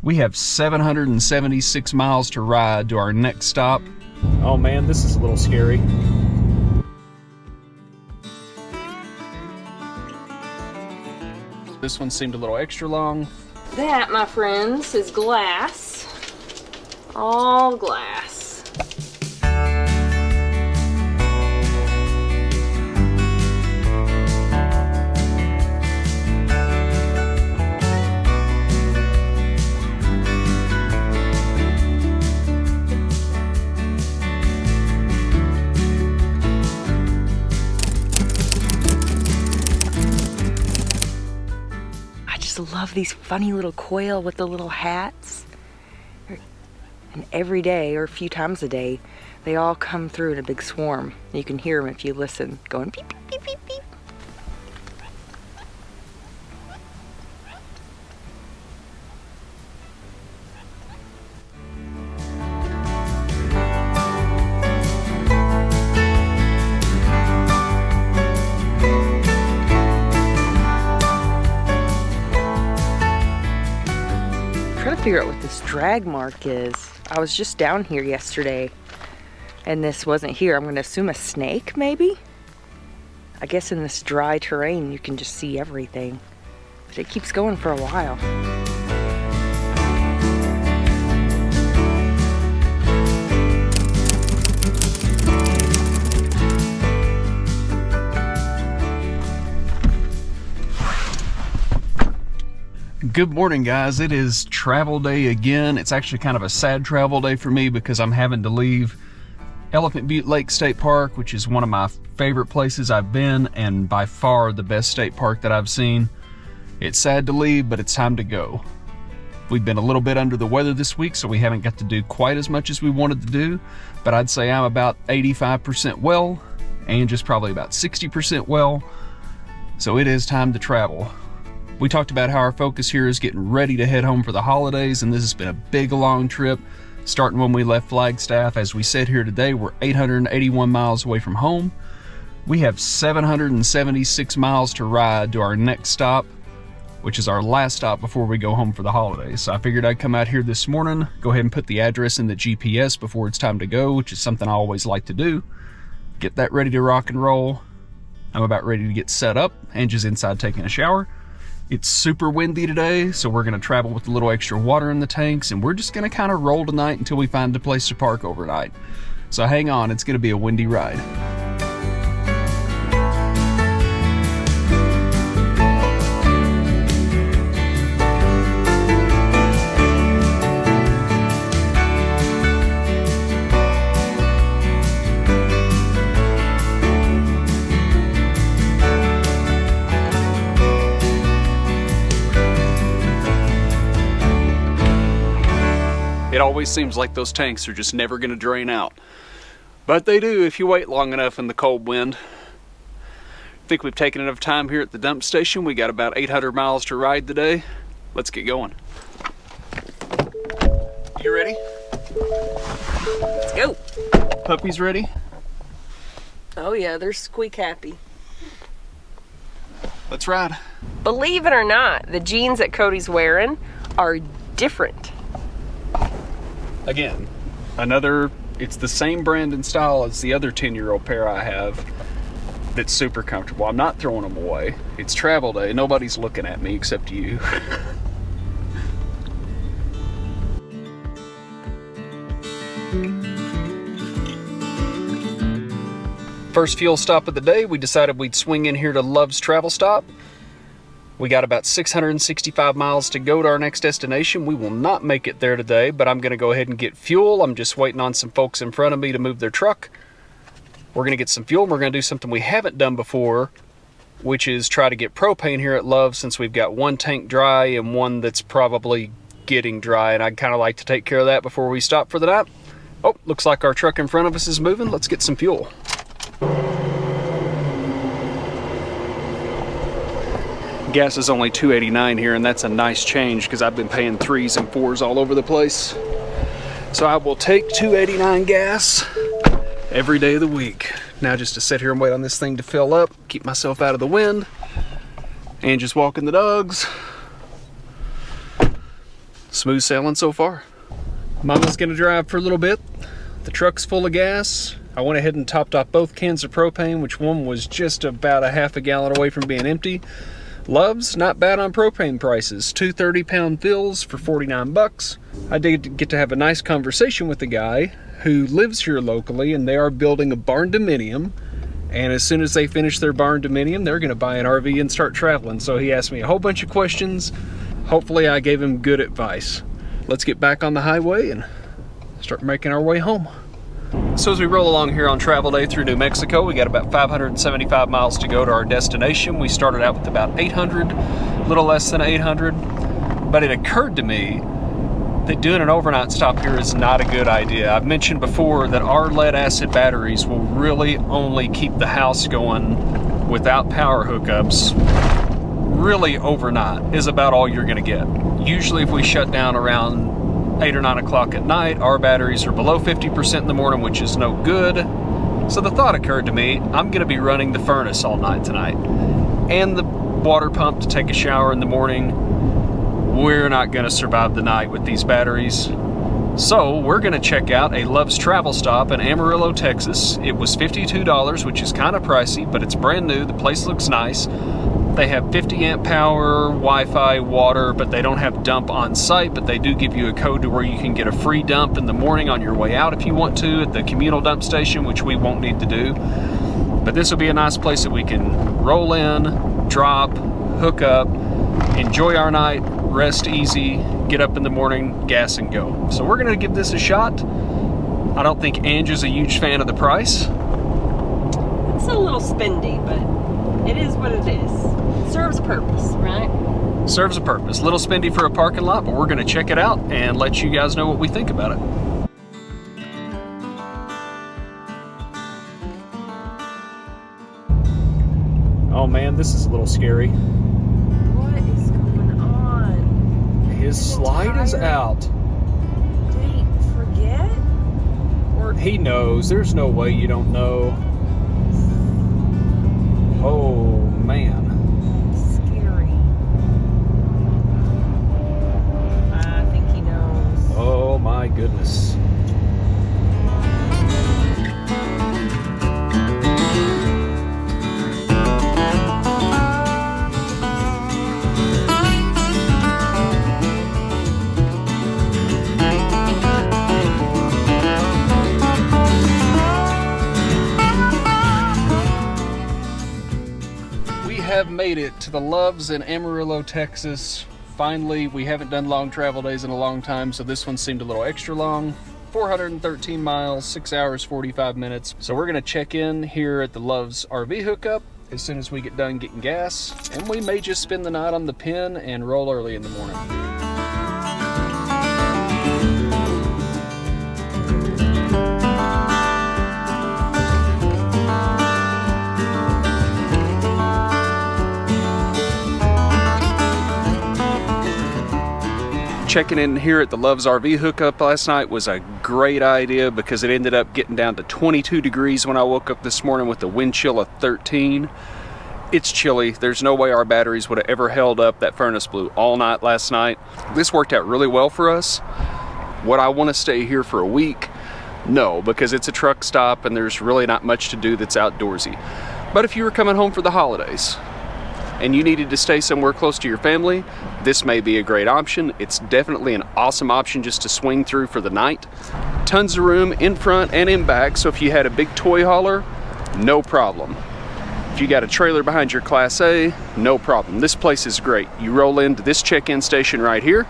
We have 776 miles to ride to our next stop. Oh man, this is a little scary. This one seemed a little extra long. That, my friends, is glass. All glass. Love these funny little quail with the little hats. And every day, or a few times a day, they all come through in a big swarm. You can hear them if you listen, going beep, beep, beep, beep, beep. Figure out what this drag mark is. I was just down here yesterday and this wasn't here. I'm gonna assume a snake, maybe? I guess in this dry terrain you can just see everything, but it keeps going for a while. Good morning, guys. It is travel day again. It's actually kind of a sad travel day for me because I'm having to leave Elephant Butte Lake State Park, which is one of my favorite places I've been and by far the best state park that I've seen. It's sad to leave, but it's time to go. We've been a little bit under the weather this week, so we haven't got to do quite as much as we wanted to do, but I'd say I'm about 85% well and just probably about 60% well, so it is time to travel. We talked about how our focus here is getting ready to head home for the holidays, and this has been a big, long trip, starting when we left Flagstaff. As we said here today, we're 881 miles away from home. We have 776 miles to ride to our next stop, which is our last stop before we go home for the holidays. So I figured I'd come out here this morning, go ahead and put the address in the GPS before it's time to go, which is something I always like to do. Get that ready to rock and roll. I'm about ready to get set up. Angie's inside taking a shower. It's super windy today, so we're gonna travel with a little extra water in the tanks, and we're just gonna kind of roll tonight until we find a place to park overnight. So hang on, it's gonna be a windy ride. It always seems like those tanks are just never going to drain out. But they do if you wait long enough in the cold wind. I think we've taken enough time here at the dump station. We got about 800 miles to ride today. Let's get going. You ready? Let's go. Puppies ready? Oh yeah, they're squeak happy. Let's ride. Believe it or not, the jeans that Cody's wearing are different. Again, it's the same brand and style as the other 10-year-old pair I have that's super comfortable. I'm not throwing them away. It's travel day. Nobody's looking at me except you. First fuel stop of the day, we decided we'd swing in here to Love's Travel Stop. We got about 665 miles to go to our next destination. We will not make it there today, but I'm gonna go ahead and get fuel. I'm just waiting on some folks in front of me to move their truck. We're gonna get some fuel, and we're gonna do something we haven't done before, which is try to get propane here at Love, since we've got one tank dry and one that's probably getting dry, and I'd kind of like to take care of that before we stop for the night. Oh, looks like our truck in front of us is moving. Let's get some fuel. Gas is only $2.89 here, and that's a nice change because I've been paying 3s and 4s all over the place. So I will take $2.89 gas every day of the week. Now just to sit here and wait on this thing to fill up, keep myself out of the wind, and just walking the dogs. Smooth sailing so far. Mama's gonna drive for a little bit. The truck's full of gas. I went ahead and topped off both cans of propane, which one was just about a half a gallon away from being empty. Love's not bad on propane prices. 2 30-pound fills for 49 bucks. I did get to have a nice conversation with the guy who lives here locally, and they are building a barn dominium. And as soon as they finish their barn dominium, they're gonna buy an RV and start traveling. So he asked me a whole bunch of questions. Hopefully I gave him good advice. Let's get back on the highway and start making our way home. So as we roll along here on travel day through New Mexico, we got about 575 miles to go to our destination. We started out with about 800, a little less than 800, but it occurred to me that doing an overnight stop here is not a good idea. I've mentioned before that our lead acid batteries will really only keep the house going without power hookups. Really overnight is about all you're gonna get. Usually if we shut down around 8 or 9 o'clock at night, our batteries are below 50% in the morning, which is no good. So the thought occurred to me, I'm gonna be running the furnace all night tonight and the water pump to take a shower in the morning. We're not gonna survive the night with these batteries. So we're gonna check out a Love's travel stop in Amarillo, Texas. It was $52, which is kind of pricey, but it's brand new. The place looks nice. They have 50 amp power, Wi-Fi, water, but they don't have dump on site, but they do give you a code to where you can get a free dump in the morning on your way out if you want to at the communal dump station, which we won't need to do. But this will be a nice place that we can roll in, drop, hook up, enjoy our night, rest easy, get up in the morning, gas and go. So we're gonna give this a shot. I don't think Ange is a huge fan of the price. It's a little spendy, but it is what it is. It serves a purpose, right? Serves a purpose. A little spendy for a parking lot, but we're gonna check it out and let you guys know what we think about it. Oh man, this is a little scary. What is going on? His slide is out. Did he forget? Or He knows. There's no way you don't know. Oh man. scary? I think he knows. Oh my goodness. Have made it to the Loves in Amarillo, Texas. Finally, we haven't done long travel days in a long time, so this one seemed a little extra long. 413 miles, 6 hours, 45 minutes. So we're gonna check in here at the Loves RV hookup as soon as we get done getting gas, and we may just spend the night on the pin and roll early in the morning. Checking in here at the Love's RV hookup last night was a great idea because it ended up getting down to 22 degrees when I woke up this morning with a wind chill of 13. It's chilly. There's no way our batteries would have ever held up. That furnace blew all night last night. This worked out really well for us. Would I want to stay here for a week? No, because it's a truck stop and there's really not much to do that's outdoorsy. But if you were coming home for the holidays and you needed to stay somewhere close to your family, this may be a great option. It's definitely an awesome option just to swing through for the night. Tons of room in front and in back, so if you had a big toy hauler, no problem. If you got a trailer behind your Class A, no problem. This place is great. You roll into this check-in station right here,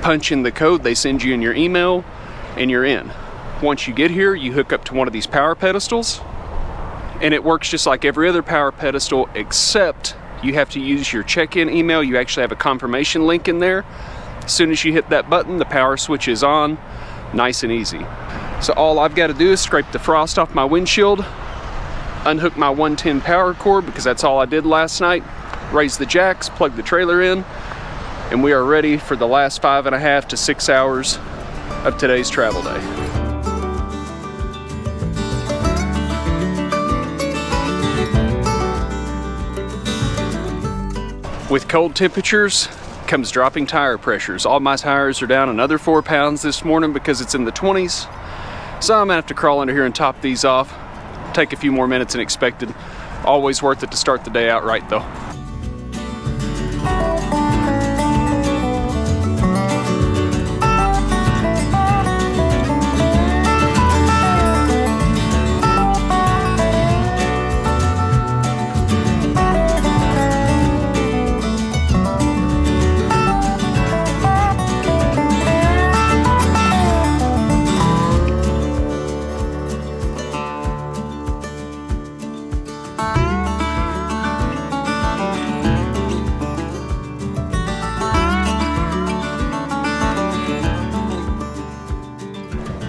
punch in the code they send you in your email, and you're in. Once you get here, you hook up to one of these power pedestals, and it works just like every other power pedestal, except you have to use your check-in email. You actually have a confirmation link in there. As soon as you hit that button, the power switch is on, nice and easy. So all I've got to do is scrape the frost off my windshield, unhook my 110 power cord, because that's all I did last night, raise the jacks, plug the trailer in, and we are ready for the last 5.5 to 6 hours of today's travel day. With cold temperatures comes dropping tire pressures. All my tires are down another 4 pounds this morning because it's in the 20s. So I'm gonna have to crawl under here and top these off. Take a few more minutes than expected. Always worth it to start the day out right though.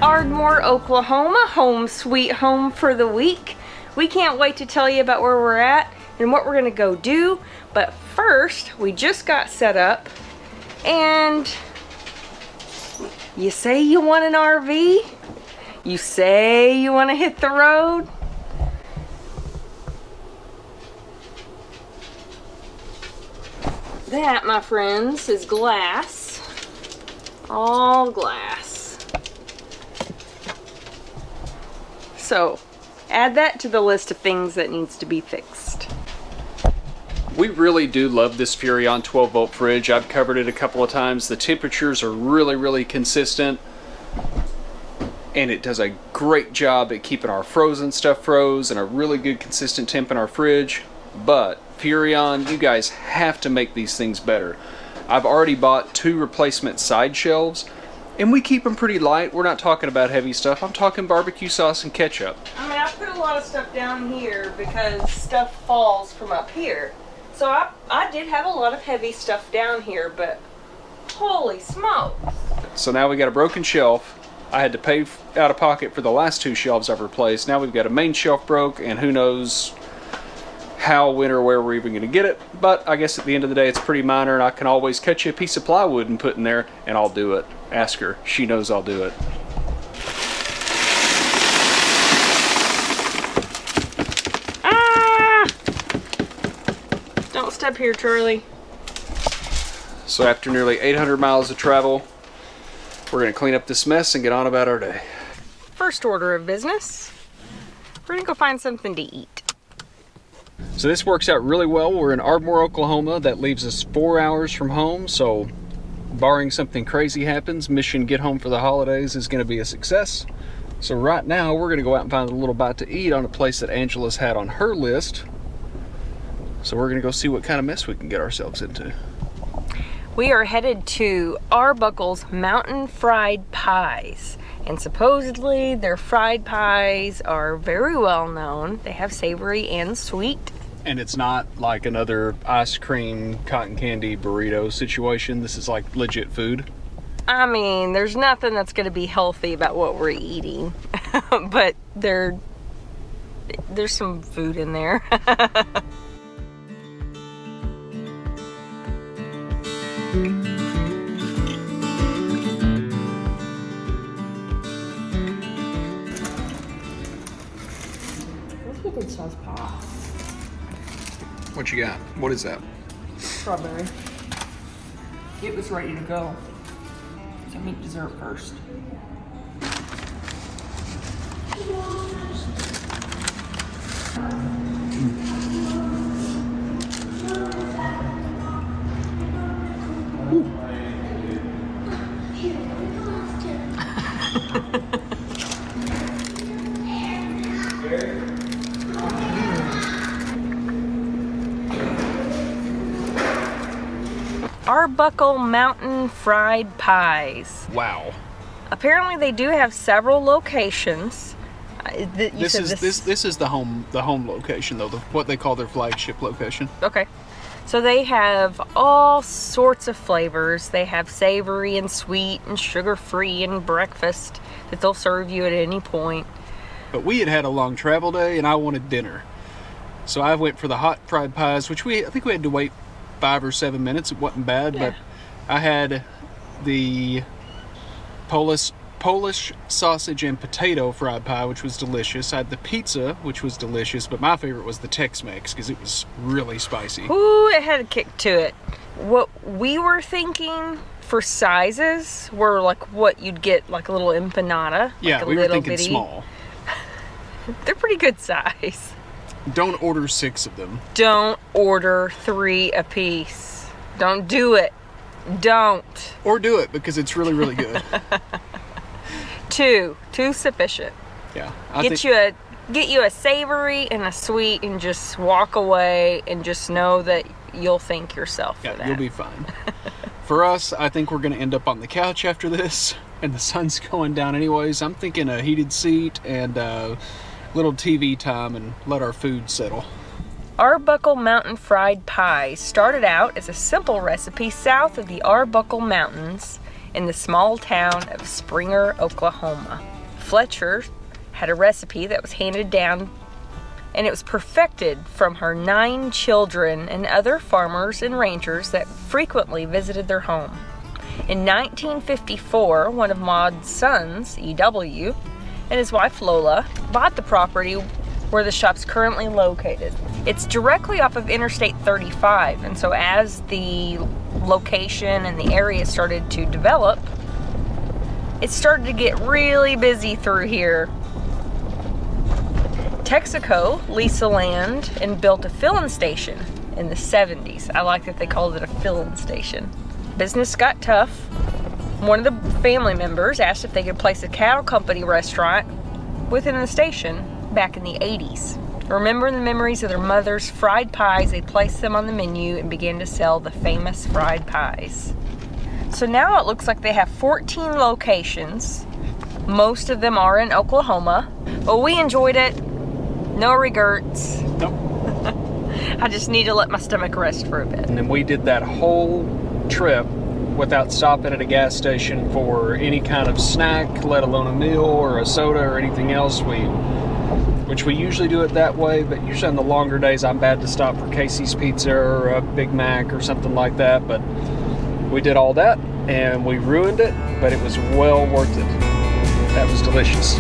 Ardmore, Oklahoma, home sweet home for the week. We can't wait to tell you about where we're at and what we're gonna go do. But first, we just got set up and you say you want an RV? You say you wanna hit the road? That, my friends, is glass. All glass. So, add that to the list of things that needs to be fixed. We really do love this Furrion 12-volt fridge. I've covered it a couple of times. The temperatures are really consistent. And it does a great job at keeping our frozen stuff froze and a really good consistent temp in our fridge. But Furrion, you guys have to make these things better. I've already bought 2 replacement side shelves. And we keep them pretty light. We're not talking about heavy stuff. I'm talking barbecue sauce and ketchup. I mean, I put a lot of stuff down here because stuff falls from up here. So I did have a lot of heavy stuff down here, but holy smokes. So now we got a broken shelf. I had to pay out of pocket for the last 2 shelves I've replaced. Now we've got a main shelf broke, and who knows how, when, or where we're even going to get it. But I guess at the end of the day, it's pretty minor, and I can always cut you a piece of plywood and put in there, and I'll do it. Ask her. She knows I'll do it. Ah! Don't step here, Charlie. So after nearly 800 miles of travel, we're going to clean up this mess and get on about our day. First order of business, we're going to go find something to eat. So this works out really well. We're in Ardmore, Oklahoma. That leaves us 4 hours from home. So barring something crazy happens, mission get home for the holidays is going to be a success. So right now we're going to go out and find a little bite to eat on a place that Angela's had on her list. So we're going to go see what kind of mess we can get ourselves into. We are headed to Arbuckle's Mountain Fried Pies. And supposedly their fried pies are very well known. They have savory and sweet. And it's not like another ice cream, cotton candy burrito situation. This is like legit food. I mean, there's nothing that's going to be healthy about what we're eating. But there's some food in there. Good sauce pie. What you got? What is that? Strawberry. It was ready to go. So meet dessert first. Arbuckle Mountain Fried Pies. Wow. Apparently they do have several locations. This is the home location though, what they call their flagship location. Okay. So they have all sorts of flavors. They have savory and sweet and sugar-free and breakfast that they'll serve you at any point. But we had a long travel day and I wanted dinner. So I went for the hot fried pies, which I think we had to wait 5 or 7 minutes. It wasn't bad, yeah. But I had the Polish Polish sausage and potato fried pie, which was delicious. I had the pizza, which was delicious, but my favorite was the Tex-Mex because it was really spicy. Ooh, it had a kick to it. What we were thinking for sizes were like what you'd get, like a little empanada. Yeah, like a we were little thinking bitty. small. They're pretty good size. Don't order 6 of them. Don't order 3 a piece. Don't do it. Don't. Or do it because it's really, really good. 2 sufficient. Yeah. Get you a savory and a sweet, and just walk away and just know that you'll thank yourself for that. You'll be fine. For us, I think we're going to end up on the couch after this, and the sun's going down anyways. I'm thinking a heated seat and a little TV time and let our food settle. Arbuckle Mountain fried pie started out as a simple recipe south of the Arbuckle Mountains in the small town of Springer, Oklahoma. Fletcher had a recipe that was handed down, and it was perfected from her 9 children and other farmers and ranchers that frequently visited their home. In 1954, one of Maud's sons, E.W., and his wife Lola bought the property where the shop's currently located. It's directly off of Interstate 35, and so as the location and the area started to develop, it started to get really busy through here. Texaco leased the land and built a filling station in the 70s. I like that they called it a filling station. Business got tough. One of the family members asked if they could place a cattle company restaurant within the station back in the 80s. Remembering the memories of their mother's fried pies, they placed them on the menu and began to sell the famous fried pies. So now it looks like they have 14 locations. Most of them are in Oklahoma, but we enjoyed it. No regrets. Nope. I just need to let my stomach rest for a bit. And then we did that whole trip without stopping at a gas station for any kind of snack, let alone a meal or a soda or anything else. Which we usually do it that way, but usually on the longer days I'm bad to stop for Casey's Pizza or a Big Mac or something like that. But we did all that and we ruined it, but it was well worth it. That was delicious.